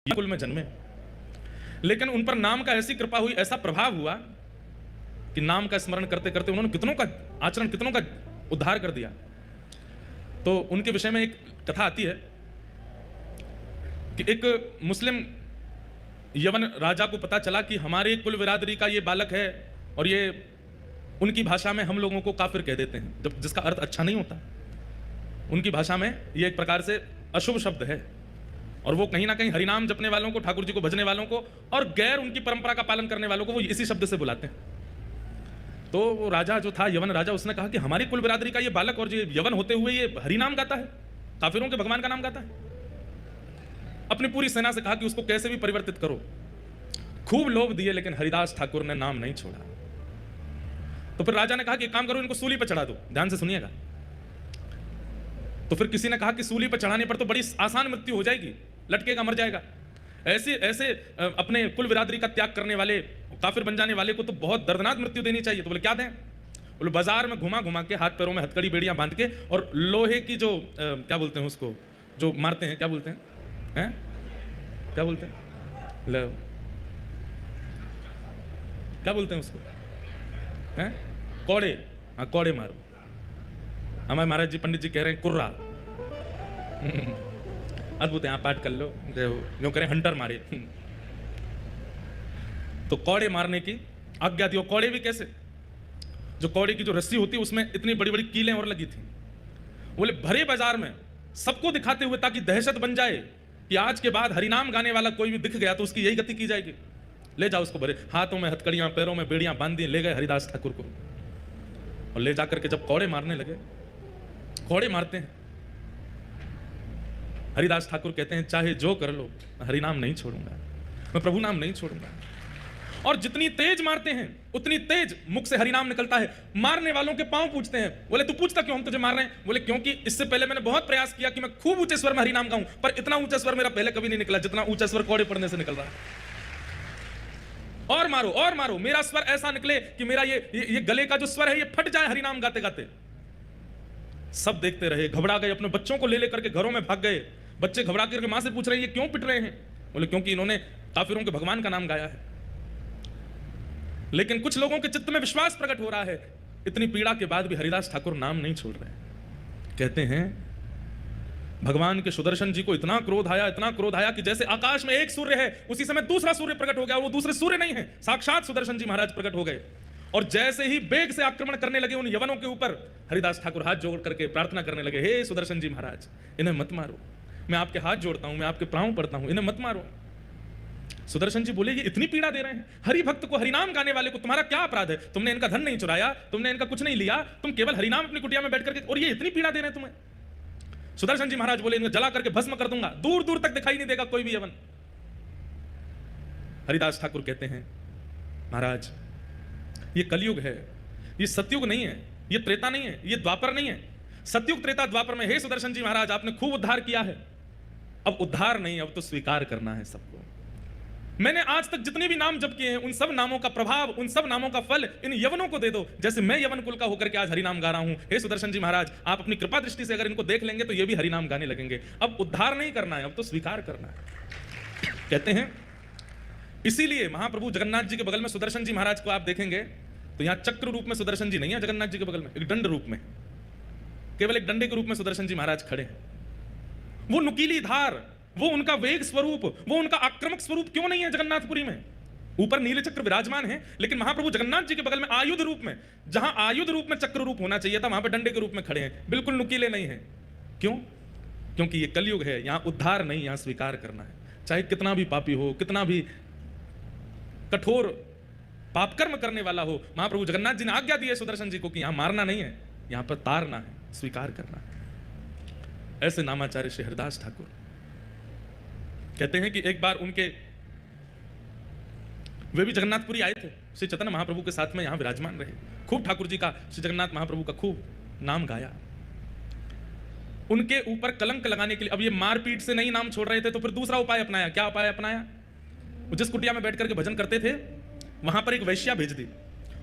ये कुल में जन्मे, लेकिन उन पर नाम का ऐसी कृपा हुई, ऐसा प्रभाव हुआ कि नाम का स्मरण करते करते उन्होंने कितनों का आचरण, कितनों का उद्धार कर दिया। तो उनके विषय में एक कथा आती है कि एक मुस्लिम यवन राजा को पता चला कि हमारे कुल बिरादरी का ये बालक है, और ये उनकी भाषा में हम लोगों को काफिर कह देते हैं, जब जिसका अर्थ अच्छा नहीं होता। उनकी भाषा में ये एक प्रकार से अशुभ शब्द है, और वो कहीं ना कहीं हरिनाम जपने वालों को, ठाकुर जी को भजने वालों को और गैर उनकी परंपरा का पालन करने वालों को वो इसी शब्द से बुलाते हैं। तो वो राजा जो था, यवन राजा, उसने कहा कि हमारी कुल बिरादरी का ये बालक और ये यवन होते हुए ये हरिनाम गाता है, काफिरों के भगवान का नाम गाता है। अपनी पूरी सेना से कहा कि उसको कैसे भी परिवर्तित करो। खूब लोभ दिए, लेकिन हरिदास ठाकुर ने नाम नहीं छोड़ा। तो फिर राजा ने कहा कि एक काम करो, इनको सूली पर चढ़ा दो। ध्यान से सुनिएगा। तो फिर किसी ने कहा कि सूली पर चढ़ाने पर तो बड़ी आसान मृत्यु हो जाएगी, लटकेगा, मर जाएगा। ऐसे अपने कुल बिरादरी का त्याग करने वाले, काफिर बन जाने वाले को तो बहुत दर्दनाक मृत्यु देनी चाहिए। तो बोले क्या दें? बोले बाजार में घुमा घुमा के, हाथ पैरों में हथकड़ी बेड़ियां बांध के, और लोहे की जो क्या बोलते हैं उसको, जो मारते हैं, क्या बोलते हैं, क्या बोलते हैं, क्या बोलते हैं उसको, हैं? कौड़े। हाँ, कौड़े मारो। हमारे महाराज जी, पंडित जी कह रहे हैं कुर्रा। अद्भुत है, आप पाठ कर लो, जो करें हंटर मारे। तो कौड़े मारने की आज्ञा दी। कौड़े भी कैसे? जो कौड़े की जो रस्सी होती है उसमें इतनी बड़ी बड़ी कीलें और लगी थी। बोले भरे बाजार में सबको दिखाते हुए, ताकि दहशत बन जाए कि आज के बाद हरिनाम गाने वाला कोई भी दिख गया तो उसकी यही गति की जाएगी। ले जाओ उसको, भरे हाथों में हथकड़ियां, पैरों में बेड़ियां बांध दी, ले गए हरिदास ठाकुर को। और ले जाकर के जब कौड़े मारने लगे, कौड़े मारते हैं, हरिदास ठाकुर कहते हैं चाहे जो कर लो, हरिनाम नहीं छोड़ूंगा, मैं प्रभु नाम नहीं छोड़ूंगा। और जितनी तेज मारते हैं उतनी तेज मुख से हरिनाम निकलता है। मारने वालों के पांव पूछते हैं। बोले तू पूछता क्यों हम तुझे मार रहे हैं? बोले क्योंकि इससे पहले मैंने बहुत प्रयास किया कि मैं खूब ऊंचे स्वर में हरिनाम गाऊं, पर इतना ऊंचा स्वर मेरा पहले कभी नहीं निकला जितना ऊंचा स्वर कौड़े पड़ने से निकल रहा है। और मारो और मारो, मेरा स्वर ऐसा निकले कि मेरा ये गले का जो स्वर है ये फट जाए हरिनाम गाते गाते। सब देखते रहे, घबरा गए, अपने बच्चों को ले लेकर के घरों में भाग गए। बच्चे घबरा करके मां से पूछ रहे हैं ये क्यों पिट रहे हैं? बोले क्योंकि इन्होंने काफिरों के भगवान का नाम गाया है। लेकिन कुछ लोगों के चित्त में विश्वास प्रकट हो रहा है। इतनी पीड़ा के बाद भी हरिदास ठाकुर नाम नहीं छोड़ रहे। कहते हैं भगवान के सुदर्शन जी को इतना क्रोध आया, इतना क्रोध आया कि जैसे आकाश में एक सूर्य है उसी समय दूसरा सूर्य प्रकट हो गया। वो दूसरे सूर्य नहीं है, साक्षात सुदर्शन जी महाराज प्रकट हो गए। और जैसे ही बेग से आक्रमण करने लगे उन यवनों के ऊपर, हरिदास ठाकुर हाथ जोड़ करके प्रार्थना करने लगे, हे सुदर्शन जी महाराज, इन्हें मत मारो, मैं आपके हाथ जोड़ता हूं, मैं आपके पांव पड़ता हूं, इन्हें मत मारो। सुदर्शन जी बोले ये इतनी पीड़ा दे रहे हैं, हरि भक्त को, हरिनाम गाने वाले को तुम्हारा क्या अपराध है? तुमने इनका धन नहीं चुराया, तुमने इनका कुछ नहीं लिया, तुम केवल हरिनाम अपनी कुटिया में बैठ करके, और ये इतनी पीड़ा दे रहे हैं तुम्हें। सुदर्शन जी महाराज बोले इनको जला करके भस्म कर दूंगा, दूर दूर तक दिखाई नहीं देगा कोई भी यवन। हरिदास ठाकुर कहते हैं महाराज ये कलयुग है, ये सतयुग नहीं है, ये त्रेता नहीं है, ये द्वापर नहीं है। सतयुग त्रेता द्वापर में हे सुदर्शन जी महाराज आपने खूब उद्धार किया है, अब उद्धार नहीं, अब तो स्वीकार करना है सबको। मैंने आज तक जितने भी नाम जप किए हैं उन सब नामों का प्रभाव, उन सब नामों का फल इन यवनों को दे दो, जैसे मैं यवन कुल का होकर के आज हरिनाम गा रहा हूं। हे सुदर्शन जी महाराज आप अपनी कृपा दृष्टि से अगर इनको देख लेंगे तो ये भी हरिनाम गाने लगेंगे। अब उद्धार नहीं करना है, अब तो स्वीकार करना है। कहते हैं इसीलिए महाप्रभु जगन्नाथ जी के बगल में सुदर्शन जी महाराज को आप देखेंगे तो यहां चक्र रूप में सुदर्शन जी नहीं है, जगन्नाथ जी के बगल में एक दंड रूप में, केवल एक डंडे के रूप में सुदर्शन जी महाराज खड़े हैं। वो नुकीली धार, वो उनका वेग स्वरूप, वो उनका आक्रामक स्वरूप क्यों नहीं है जगन्नाथपुरी में? ऊपर नीले चक्र विराजमान है, लेकिन महाप्रभु जगन्नाथ जी के बगल में आयुध रूप में, जहां आयुध रूप में चक्र रूप होना चाहिए था वहां पर डंडे के रूप में खड़े हैं, बिल्कुल नुकीले नहीं है। क्यों? क्योंकि ये कलयुग है, यहां उद्धार नहीं, यहां स्वीकार करना है। चाहे कितना भी पापी हो, कितना भी कठोर पाप कर्म करने वाला हो, महाप्रभु जगन्नाथ जी ने आज्ञा दी है सुदर्शन जी को कि यहां मारना नहीं है, यहां पर तारना है, स्वीकार करना है। ऐसे नामाचार्य श्री हरिदास ठाकुर कहते हैं कि एक बार उनके वे भी जगन्नाथपुरी आए थे, श्री चैतन्य महाप्रभु के साथ में यहां विराजमान रहे, खूब ठाकुर जी का, श्री जगन्नाथ महाप्रभु का खूब नाम गाया। उनके ऊपर कलंक लगाने के लिए, अब ये मारपीट से नहीं नाम छोड़ रहे थे तो फिर दूसरा उपाय अपनाया। क्या उपाय अपनाया? जिस कुटिया में बैठ करके भजन करते थे वहां पर एक वैश्या भेज दी,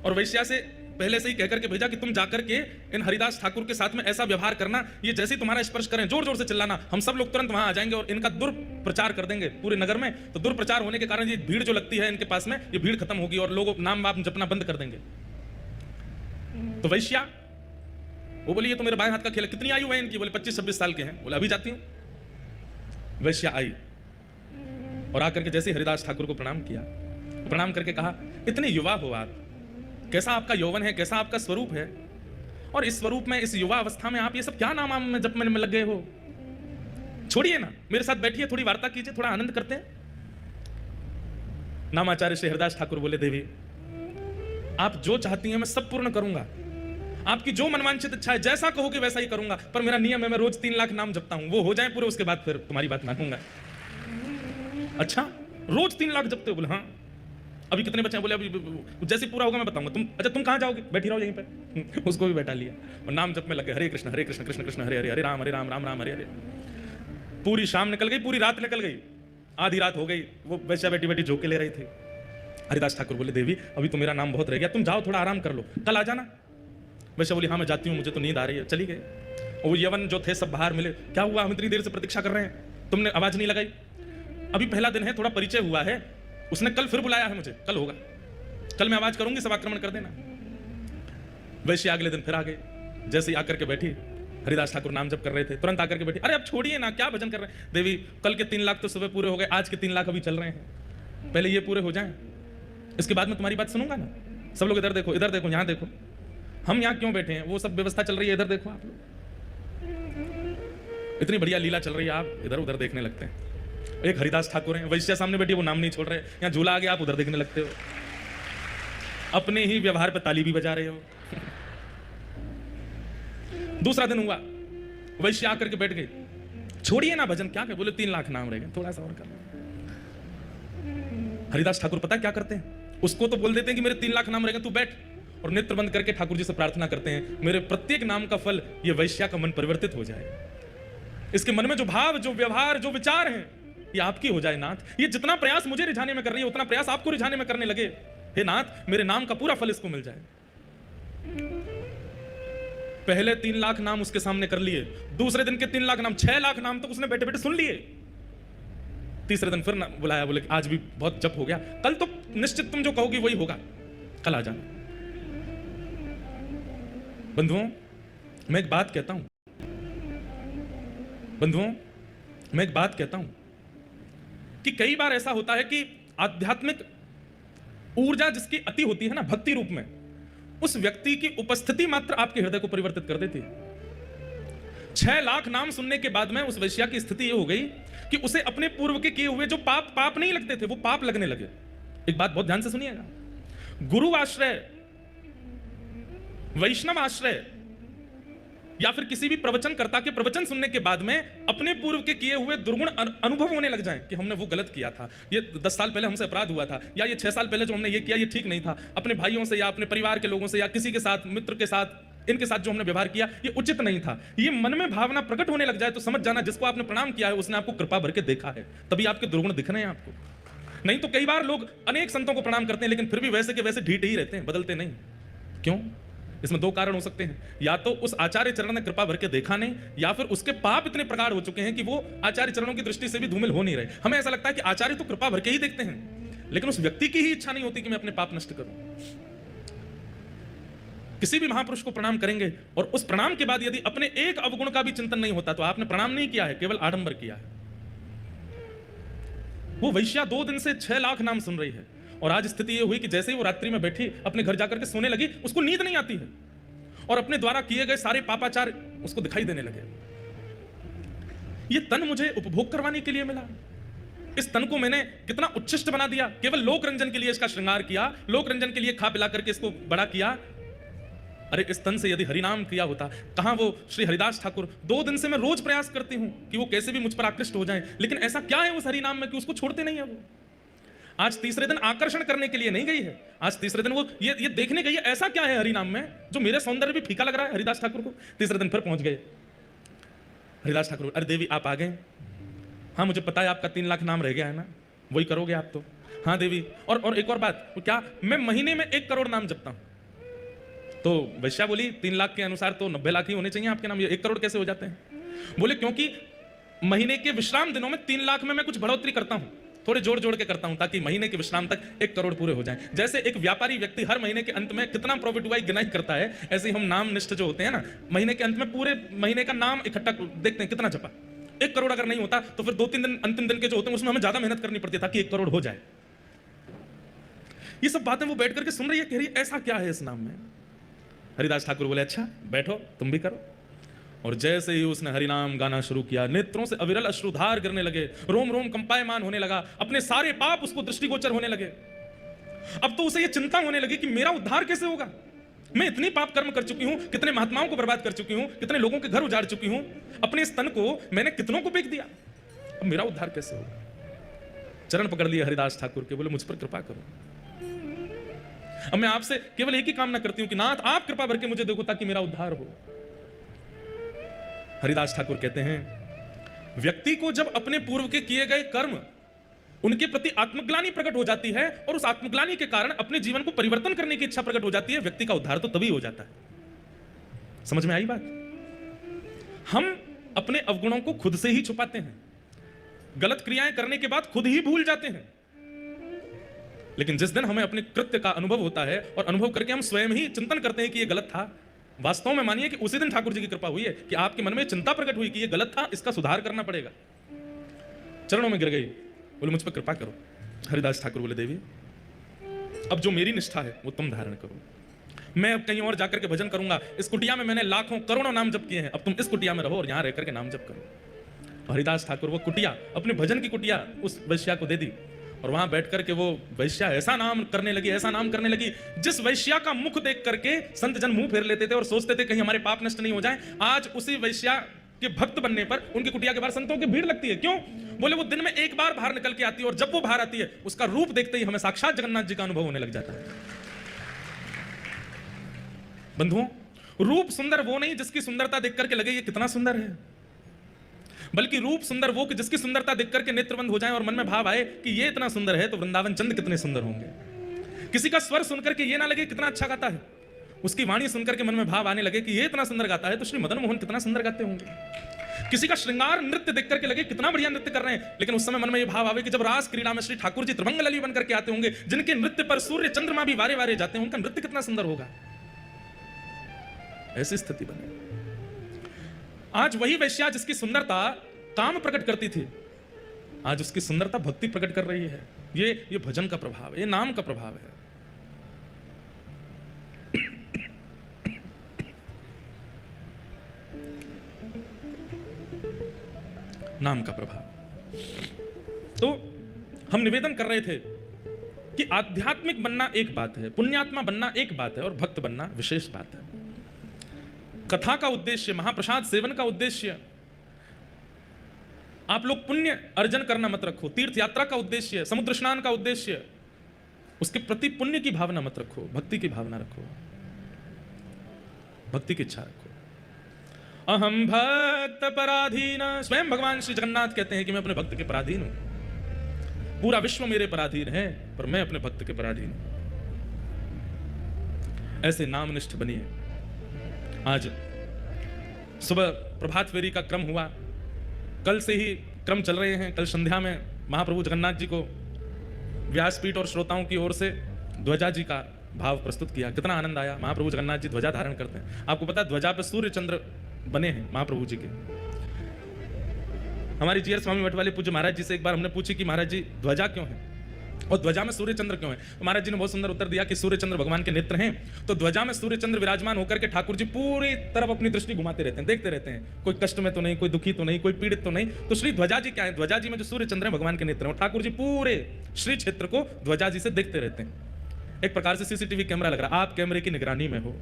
और वैश्या से पहले से ही कहकर के भेजा कि तुम जाकर के इन हरिदास ठाकुर के साथ में ऐसा व्यवहार करना, ये जैसे ही तुम्हारा स्पर्श करें जोर जोर से चिल्लाना, हम सब लोग तुरंत वहां आ जाएंगे और इनका दुर्प्रचार कर देंगे पूरे नगर में। तो दुर्प्रचार होने के कारण ये भीड़ जो लगती है इनके पास में, ये भीड़ खत्म होगी और लोग नाम वाम जपना बंद कर देंगे। तो वैश्या वो बोली ये तो मेरे बाएं हाथ का खेल है। कितनी आयु है इनकी? बोले 25-26 साल के हैं। बोले अभी जाती हूं। वैश्या आई और आकर के जैसे हरिदास ठाकुर को प्रणाम किया, प्रणाम करके कहा इतने युवा हो आप, कैसा आपका यौवन है, कैसा आपका स्वरूप है, और इस स्वरूप में, इस युवा अवस्था में आप ये सब क्या नाम वाम में जपने में लग गए हो? छोड़िए ना, मेरे साथ बैठिए, थोड़ी वार्ता कीजिए, थोड़ा आनंद करते हैं। नामाचार्य श्री हरिदास ठाकुर बोले देवी आप जो चाहती हैं मैं सब पूर्ण करूंगा, आपकी जो मनवांछित इच्छा है जैसा कहोगे वैसा ही करूंगा, पर मेरा नियम है मैं रोज 3 लाख नाम जपता हूं, वो हो जाए पूरे उसके बाद फिर तुम्हारी बात मानूंगा। अच्छा रोज 3 लाख जपते हो? बोले हाँ। अभी कितने बच्चे हैं? बोले अभी जैसे पूरा होगा मैं बताऊंगा। तुम कहां जाओगे? बैठी रहो यहीं पे। उसको भी बैठा लिया और नाम जप में लग गए, हरे कृष्ण कृष्ण कृष्ण हरे हरे, हरे राम राम राम हरे हरे। पूरी शाम निकल गई, पूरी रात निकल गई, आधी रात हो गई, वो वैसा बैठी बैठी झोंके ले रही थी। हरिदास ठाकुर बोले देवी अभी तो मेरा नाम बहुत रह गया, तुम जाओ थोड़ा आराम कर लो, कल आ जाना। वैसे बोली हाँ मैं जाती हूँ, मुझे तो नींद आ रही है। चली गई। वो यवन जो थे सब बाहर मिले, क्या हुआ हम इतनी देर से प्रतीक्षा कर रहे हैं, तुमने आवाज नहीं लगाई? अभी पहला दिन है, थोड़ा परिचय हुआ है, उसने कल फिर बुलाया है मुझे, कल होगा, कल मैं आवाज करूंगी, सब आक्रमण कर देना। वैसे अगले दिन फिर आ गए, जैसे ही आकर के बैठी, हरिदास ठाकुर नाम जप कर रहे थे, तुरंत आकर के बैठी, अरे अब छोड़िए ना, क्या भजन कर रहे हैं? देवी कल के 3 लाख तो सुबह पूरे हो गए, आज के 3 लाख अभी चल रहे हैं, पहले ये पूरे हो जाएं, इसके बाद में तुम्हारी बात सुनूंगा ना। सब लोग इधर देखो, इधर देखो, यहाँ देखो, हम यहाँ क्यों बैठे हैं, वो सब व्यवस्था चल रही है, इधर देखो आप लोग, इतनी बढ़िया लीला चल रही है, आप इधर उधर देखने लगते हैं। एक हरिदास ठाकुर हैं, वैश्या सामने बैठी, वो नाम नहीं छोड़ रहे, यहाँ झूला आ गया, आप उधर देखने लगते हो, अपने ही व्यवहार पर ताली भी बजा रहे हो। दूसरा दिन हुआ, वैश्या आकर के बैठ गई, छोड़िए ना भजन, क्या बोले 3 लाख नाम रह गए, थोड़ा सा और कर। हरिदास ठाकुर पता क्या करते हैं, उसको तो बोल देते हैं कि मेरे 3 लाख नाम रह गए, तू बैठ, और नेत्र बंद करके ठाकुर जी से प्रार्थना करते हैं मेरे प्रत्येक नाम का फल ये वैश्या का मन परिवर्तित हो जाए, इसके मन में जो भाव, जो व्यवहार, जो विचार हैं ये आपकी हो जाए नाथ। ये जितना प्रयास मुझे रिझाने में कर रही है उतना प्रयास आपको रिझाने में करने लगे, हे नाथ मेरे नाम का पूरा फल इसको मिल जाए। पहले 3 लाख नाम उसके सामने कर लिए, दूसरे दिन के 3 लाख नाम, 6 लाख नाम तो उसने बैठे बैठे सुन लिए। तीसरे दिन फिर बुलाया, बोले आज भी बहुत जप हो गया, कल तो निश्चित तुम जो कहोगी वही होगा, कल आ जाना। बंधुओं मैं एक बात कहता हूं, बंधुओं मैं एक बात कहता हूं कि कई बार ऐसा होता है कि आध्यात्मिक ऊर्जा जिसकी अति होती है ना भक्ति रूप में, उस व्यक्ति की उपस्थिति मात्र आपके हृदय को परिवर्तित कर देती है। 6 लाख नाम सुनने के बाद में उस वैश्या की स्थिति ये हो गई कि उसे अपने पूर्व के किए हुए जो पाप नहीं लगते थे वो पाप लगने लगे। एक बात बहुत ध्यान से सुनिएगा, गुरु आश्रय, वैष्णव आश्रय या फिर किसी भी प्रवचनकर्ता के प्रवचन सुनने के बाद में अपने पूर्व के किए हुए दुर्गुण अनुभव होने लग जाएं कि हमने वो गलत किया था, ये 10 साल पहले हमसे अपराध हुआ था, या ये 6 साल पहले जो हमने ये किया ये ठीक नहीं था, अपने भाइयों से या अपने परिवार के लोगों से या किसी के साथ, मित्र के साथ, इनके साथ जो हमने व्यवहार किया ये उचित नहीं था, ये मन में भावना प्रकट होने लग जाए तो समझ जाना जिसको आपने प्रणाम किया है उसने आपको कृपा भर के देखा है, तभी आपके दुर्गुण दिख रहे हैं आपको। नहीं तो कई बार लोग अनेक संतों को प्रणाम करते हैं लेकिन फिर भी वैसे के वैसे ढीठ ही रहते हैं, बदलते नहीं। क्यों? इसमें 2 कारण हो सकते हैं, या तो उस आचार्य चरण ने कृपा भर के देखा नहीं, या फिर उसके पाप इतने प्रकार हो चुके हैं कि वो आचार्य चरणों की दृष्टि से भी धूमिल हो नहीं रहे। हमें ऐसा लगता है कि आचार्य तो कृपा भर के ही देखते हैं, लेकिन उस व्यक्ति की ही इच्छा नहीं होती कि मैं अपने पाप नष्ट करूं। किसी भी महापुरुष को प्रणाम करेंगे और उस प्रणाम के बाद यदि अपने एक अवगुण का भी चिंतन नहीं होता तो आपने प्रणाम नहीं किया है, केवल आडंबर किया है। वो वैश्या 2 दिन से 6 लाख नाम सुन रही है और आज स्थिति ये हुई कि जैसे ही वो रात्रि में बैठी अपने घर जाकर के सोने लगी, उसको नींद नहीं आती है और अपने द्वारा किए गए सारे पापाचार उसको दिखाई देने लगे। ये तन मुझे उपभोग करवाने के लिए मिला, इस तन को मैंने कितना उच्छिष्ट बना दिया, केवल लोक रंजन के लिए इसका श्रृंगार किया, लोक रंजन के लिए खा पिला करके इसको बड़ा किया। अरे इस तन से यदि हरिनाम किया होता, कहां वो श्री हरिदास ठाकुर 2 दिन से मैं रोज प्रयास करती हूं कि वो कैसे भी मुझ पर आकृष्ट हो जाए, लेकिन ऐसा क्या है उस हरिनाम में कि उसको छोड़ते नहीं है वो। आज तीसरे दिन आकर्षण करने के लिए नहीं गई है, आज तीसरे दिन वो ये देखने गई है ऐसा क्या है हरिनाम में जो मेरे सौंदर्य भी फीका लग रहा है हरिदास ठाकुर को। तीसरे दिन फिर पहुंच गए हरिदास ठाकुर, अरे देवी आप आ गए, हाँ मुझे पता है आपका 3 लाख नाम रह गया है ना, वही करोगे आप तो। हाँ देवी, और एक और बात, क्या मैं महीने में 1 करोड़ नाम जपता हूं, तो वैश्या बोली 3 लाख के अनुसार तो 90 लाख ही होने चाहिए आपके नाम, ये 1 करोड़ कैसे हो जाते हैं? बोले क्योंकि महीने के विश्राम दिनों में 3 लाख में मैं कुछ बढ़ोतरी करता हूं, थोड़े जोड़ जोड़ के करता हूं, ताकि महीने के विश्राम तक 1 करोड़ पूरे हो जाएं। जैसे एक व्यापारी व्यक्ति हर महीने के अंत में कितना प्रॉफिट हुआ गिनाई करता है, ऐसे ही हम नाम निष्ठ जो होते हैं ना, महीने के अंत में पूरे महीने का नाम इकट्ठा देखते हैं कितना छपा। 1 करोड़ अगर नहीं होता तो फिर 2-3 दिन अंतिम दिन के जो होते हैं उसमें हमें ज्यादा मेहनत करनी पड़ती है ताकि 1 करोड़ हो जाए। ये सब बातें वो बैठ करके सुन रही है, कह रही ऐसा क्या है इस नाम में। हरिदास ठाकुर बोले अच्छा बैठो तुम भी करो। और जैसे ही उसने हरिनाम गाना शुरू किया, नेत्रों से अविरल अश्रुधार गिरने लगे, रोम रोम कंपायमान होने लगा, अपने सारे पाप उसको दृष्टिगोचर होने लगे। अब तो उसे ये चिंता होने लगी कि मेरा उद्धार कैसे होगा, मैं इतनी पाप कर्म कर चुकी हूं, कितने महात्माओं को बर्बाद कर चुकी हूं, कितने लोगों के घर उजाड़ चुकी हूं, अपने स्तन को मैंने कितनों को बेच दिया, अब मेरा उद्धार कैसे होगा। चरण पकड़ लिए हरिदास ठाकुर के, बोले मुझ पर कृपा करो। अब मैं आपसे केवल एक ही कामना करती हूं कि नाथ आप कृपा भर के मुझे देखो ताकि मेरा उद्धार हो। हरिदास ठाकुर कहते हैं व्यक्ति को जब अपने पूर्व के किए गए कर्म उनके प्रति आत्मग्लानि प्रकट हो जाती है और उस आत्मग्लानि के कारण अपने जीवन को परिवर्तन करने की इच्छा प्रकट हो जाती है, व्यक्ति का उद्धार तो तभी हो जाता है। समझ में आई बात? हम अपने अवगुणों को खुद से ही छुपाते हैं, गलत क्रियाएं करने के बाद खुद ही भूल जाते हैं, लेकिन जिस दिन हमें अपने कृत्य का अनुभव होता है और अनुभव करके हम स्वयं ही चिंतन करते हैं कि यह गलत था, वास्तव में मानिए कि उसी दिन ठाकुर जी की कृपा हुई है कि आपके मन में चिंता प्रकट हुई कि यह गलत था, इसका सुधार करना पड़ेगा। चरणों में गिर गई, बोले मुझ पर कृपा करो। हरिदास ठाकुर बोले देवी अब जो मेरी निष्ठा है वो तुम धारण करो, मैं अब कहीं और जाकर के भजन करूंगा। इस कुटिया में मैंने लाखों करोड़ों नाम जप किए हैं, अब तुम इस कुटिया में रहो और यहां रहकर के नाम जप करो। हरिदास ठाकुर वो कुटिया, अपने भजन की कुटिया उस वैश्या को दे दी और वहां बैठ करके वो वैश्या ऐसा नाम करने लगी, ऐसा नाम करने लगी, जिस वैश्या का मुख देख करके संत जन मुंह फेर लेते थे और सोचते थे कहीं हमारे पाप नष्ट नहीं हो जाए। आज उसी वैश्या के भक्त बनने पर उनकी कुटिया के बाहर संतों की भीड़ लगती है। क्यों? बोले वो दिन में एक बार बाहर निकल के आती है और जब वो बाहर आती है उसका रूप देखते ही हमें साक्षात जगन्नाथ जी का अनुभव होने लग जाता है। बंधुओं, रूप सुंदर वो नहीं जिसकी सुंदरता देख करके लगे ये कितना सुंदर है, बल्कि रूप सुंदर वो कि जिसकी सुंदरता देख करके नेत्र बंद हो जाए और मन में भाव आए कि ये इतना सुंदर है तो वृंदावन चंद कितने सुंदर होंगे। किसी का स्वर सुनकर के ये ना लगे कितना अच्छा गाता है, उसकी वाणी सुनकर के मन में भाव आने लगे कि ये इतना सुंदर गाता है तो श्री मदन मोहन कितना सुंदर गाते होंगे। किसी का श्रृंगार नृत्य देख करके लगे कितना बढ़िया नृत्य कर रहे हैं, लेकिन उस समय मन में ये भाव आवे कि जब रास क्रीड़ा में श्री ठाकुर जी त्रिभंग लली बनकर के आते होंगे, जिनके नृत्य पर सूर्य चंद्रमा भी वारे वारे जाते हैं, उनका नृत्य कितना सुंदर होगा। ऐसी स्थिति बने। आज वही वैश्या जिसकी सुंदरता काम प्रकट करती थी, आज उसकी सुंदरता भक्ति प्रकट कर रही है। ये भजन का प्रभाव है, ये नाम का प्रभाव है। नाम का प्रभाव। तो हम निवेदन कर रहे थे कि आध्यात्मिक बनना एक बात है, पुण्यात्मा बनना एक बात है और भक्त बनना विशेष बात है। कथा का उद्देश्य, महाप्रसाद सेवन का उद्देश्य आप लोग पुण्य अर्जन करना मत रखो। तीर्थ यात्रा का उद्देश्य, समुद्र स्नान का उद्देश्य, उसके प्रति पुण्य की भावना मत रखो, भक्ति की भावना रखो, भक्ति की इच्छा रखो। अहम भक्त पराधीन, स्वयं भगवान श्री जगन्नाथ कहते हैं कि मैं अपने भक्त के पराधीन हूं। पूरा विश्व मेरे पराधीन है पर मैं अपने भक्त के पराधीन हूं। ऐसे नामनिष्ठ बनिए। आज सुबह प्रभात फेरी का क्रम हुआ, कल से ही क्रम चल रहे हैं। कल संध्या में महाप्रभु जगन्नाथ जी को व्यासपीठ और श्रोताओं की ओर से ध्वजा जी का भाव प्रस्तुत किया। कितना आनंद आया। महाप्रभु जगन्नाथ जी ध्वजा धारण करते हैं। आपको पता है ध्वजा पे सूर्य चंद्र बने हैं महाप्रभु जी के। हमारी जीआर स्वामी मठ वाले पूज्य महाराज जी से एक बार हमने पूछी कि महाराज जी ध्वजा क्यों है और ध्वजा में सूर्य चंद्र क्यों है, तो महाराज जी ने बहुत सुंदर उत्तर दिया कि सूर्य चंद्र भगवान के नेत्र हैं, तो ध्वजा में सूर्य चंद्र विराजमान होकर के ठाकुर जी पूरी तरफ अपनी दृष्टि घुमाते रहते हैं, देखते रहते हैं, कोई कष्ट में तो नहीं, कोई दुखी तो नहीं, कोई पीड़ित तो नहीं। तो श्री ध्वजा जी क्या है, ध्वजा जी में जो सूर्य चंद्र है भगवान के नेत्र हैं और ठाकुर जी पूरे श्री क्षेत्र को ध्वजा जी से देखते रहते हैं। एक प्रकार से सीसीटीवी कैमरा लग रहा है, आप कैमरे की निगरानी में हो।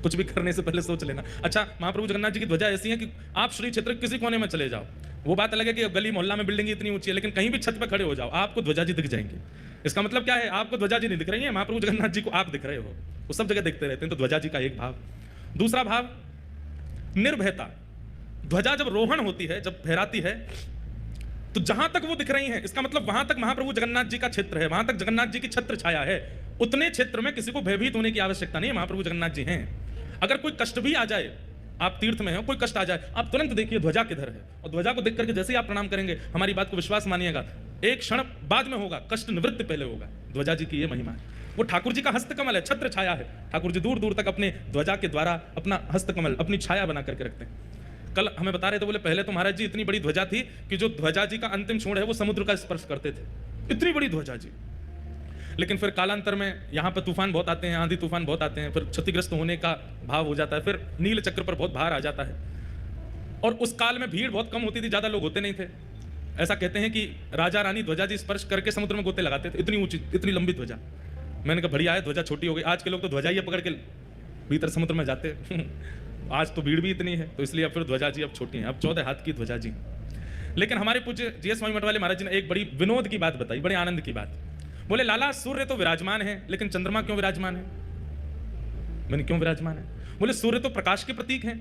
कुछ भी करने से पहले सोच लेना। अच्छा, महाप्रभु जगन्नाथ जी की ध्वजा ऐसी है कि आप श्री क्षेत्र किसी कोने में चले जाओ, वो बात अलग है कि गली मोहल्ला में बिल्डिंग इतनी ऊंची है, लेकिन कहीं भी छत पर खड़े हो जाओ आपको ध्वजा जी दिख जाएंगे। इसका मतलब क्या है, आपको ध्वजा जी नहीं दिख रही है, महाप्रभु जगन्नाथ जी को आप दिख रहे हो। वो सब जगह देखते रहते हैं। तो ध्वजा जी का एक भाव। दूसरा भाव निर्भयता। ध्वजा जब रोहण होती है, जब फहराती है, तो जहां तक वो दिख रही है, इसका मतलब वहां तक महाप्रभु जगन्नाथ जी का क्षेत्र है, वहां तक जगन्नाथ जी की छत्र छाया है। उतने क्षेत्र में किसी को भयभीत होने की आवश्यकता नहीं है, महाप्रभु जगन्नाथ जी हैं। अगर कोई कष्ट भी आ जाए, आप तीर्थ में हो, कोई कष्ट आ जाए, आप तुरंत देखिए ध्वजा किधर है, और ध्वजा को देख करके जैसे ही आप प्रणाम करेंगे, हमारी बात को विश्वास मानिएगा, एक क्षण बाद में होगा, कष्ट निवृत्त पहले होगा। ध्वजा जी की ये महिमा है। वो ठाकुर जी का हस्तकमल है, छत्र छाया है। ठाकुर जी दूर दूर तक अपने ध्वजा के द्वारा अपना हस्तकमल, अपनी छाया बना करके रखते हैं। कल हमें बता रहे थे, बोले पहले तो महाराज जी इतनी बड़ी ध्वजा थी कि जो ध्वजा जी का अंतिम छोर है वो समुद्र का स्पर्श करते थे, इतनी बड़ी ध्वजा जी। लेकिन फिर कालांतर में यहाँ पर तूफान बहुत आते हैं, आंधी तूफान बहुत आते हैं, फिर क्षतिग्रस्त होने का भाव हो जाता है, फिर नील चक्र पर बहुत भार आ जाता है। और उस काल में भीड़ बहुत कम होती थी, ज्यादा लोग होते नहीं थे। ऐसा कहते हैं कि राजा रानी ध्वजा जी स्पर्श करके समुद्र में गोते लगाते थे, इतनी ऊंची इतनी लंबी ध्वजा। मैंने कहा बढ़िया है, ध्वजा छोटी हो गई। आज के लोग तो ध्वजा ही पकड़ के भीतर समुद्र में जाते आज तो भीड़ भी इतनी है, तो इसलिए अब फिर ध्वजा जी अब छोटी है, अब 14 हाथ की ध्वजा जी। लेकिन हमारे पूज्य जीएस स्वामी मठ वाले महाराज जी ने एक बड़ी विनोद की बात बताई, बड़े आनंद की बात। बोले लाला सूर्य तो विराजमान है, लेकिन चंद्रमा क्यों विराजमान है? मैंने क्यों विराजमान है? बोले सूर्य तो प्रकाश के प्रतीक है,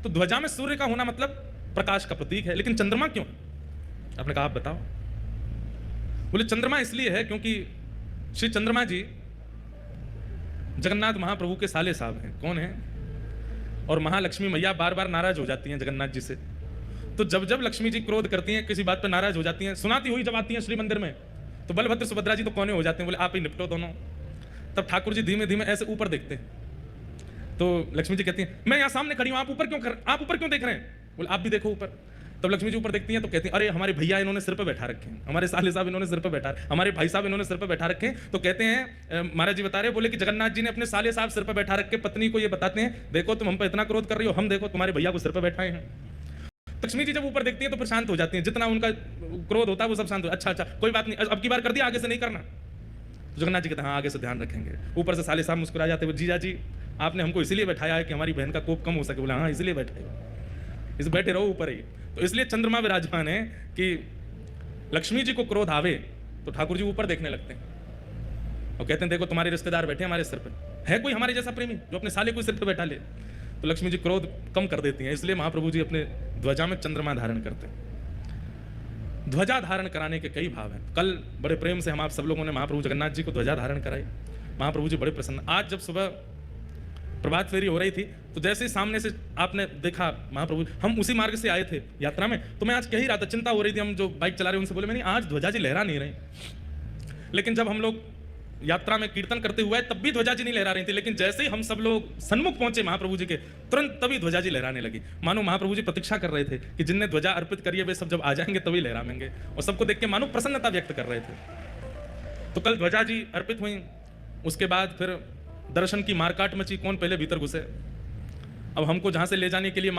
तो ध्वजा में सूर्य का होना मतलब प्रकाश का प्रतीक है, लेकिन चंद्रमा क्यों? आपने कहा आप बताओ। बोले चंद्रमा इसलिए है क्योंकि श्री चंद्रमा जी जगन्नाथ महाप्रभु के साले साहब हैं। कौन है? और महालक्ष्मी मैया बार बार नाराज हो जाती हैं जगन्नाथ जी से। तो जब जब लक्ष्मी जी क्रोध करती हैं, किसी बात पर नाराज हो जाती हैं, सुनाती हुई जब आती हैं श्री मंदिर में, तो बलभद्र सुभद्रा जी तो कोने हो जाते हैं, बोले आप ही निपटो दोनों। तब ठाकुर जी धीमे धीमे ऐसे ऊपर देखते हैं, तो लक्ष्मी जी कहती हैं मैं यहाँ सामने खड़ी हूँ, आप ऊपर क्यों देख रहे हैं? बोले आप भी देखो ऊपर। तब लक्ष्मी जी ऊपर देखती हैं तो कहती हैं अरे हमारे भैया इन्होंने सिर पे बैठा रखे हैं, हमारे साले साहब इन्होंने सिर पे बैठा, हमारे भाई साहब इन्होंने सिर पे बैठा रखे हैं। तो कहते हैं महाराज जी बता रहे, बोले कि जगन्नाथ जी ने अपने साले साहब सिर पे बैठा रख के पत्नी को ये बताते हैं, देखो तुम हम पे इतना क्रोध कर रही हो, हम देखो तुम्हारे भैया को सिर पे बैठाए हैं। लक्ष्मी जी जब ऊपर देखती है तो फिर शांत हो जाती हैं, जितना उनका क्रोध होता है वो सब शांत हो। अच्छा कोई बात नहीं, अब की बार कर दिया, आगे से नहीं करना। तो जगन्नाथ जी कहते हैं हाँ आगे से ध्यान रखेंगे। ऊपर से साले साहब मुस्कुरा जाते हैं, जीजा जी आपने हमको इसीलिए बैठाया है कि हमारी बहन का कोप कम हो सके। बोला हाँ इसलिए बैठाए, इस बैठे रहो ऊपर ही। तो इसलिए चंद्रमा विराजमान है कि लक्ष्मी जी को क्रोध आवे तो ठाकुर जी ऊपर देखने लगते हैं और कहते हैं देखो तुम्हारे रिश्तेदार बैठे हमारे सिर पर, है कोई हमारे जैसा प्रेमी जो अपने साले को सिर पर बैठा ले? तो लक्ष्मी जी क्रोध कम कर देती हैं, इसलिए महाप्रभु जी अपने ध्वजा में चंद्रमा धारण करते हैं। ध्वजा धारण कराने के कई भाव हैं। कल बड़े प्रेम से हम आप सब लोगों ने महाप्रभु जगन्नाथ जी को ध्वजा धारण कराई, महाप्रभु जी बड़े प्रसन्न। आज जब सुबह प्रभात फेरी हो रही थी तो जैसे ही सामने से आपने देखा महाप्रभु, हम उसी मार्ग से आए थे यात्रा में, तो मैं आज कह ही रहा था, चिंता हो रही थी, हम जो बाइक चला रहे उनसे बोले मैंने आज ध्वजा जी लहरा नहीं रही। लेकिन जब हम लोग यात्रा में कीर्तन करते हुए तब भी ध्वजा जी नहीं लहरा रही थी, लेकिन जैसे ही हम सब लोग सन्मुख पहुंचे महाप्रभु जी के, तुरंत तभी ध्वजा जी लहराने लगी। मानो महाप्रभु जी प्रतीक्षा कर रहे थे कि जिनने ध्वजा अर्पित करी है वे सब जब आ जाएंगे तभी लहराएंगे, और सबको देख के मानो प्रसन्नता व्यक्त कर रहे थे। तो कल ध्वजा जी अर्पित हुई, उसके बाद फिर दर्शन की मारकाट मची, कौन पहले भीतर घुसे। अब हमको जहां से ले जाने के लिए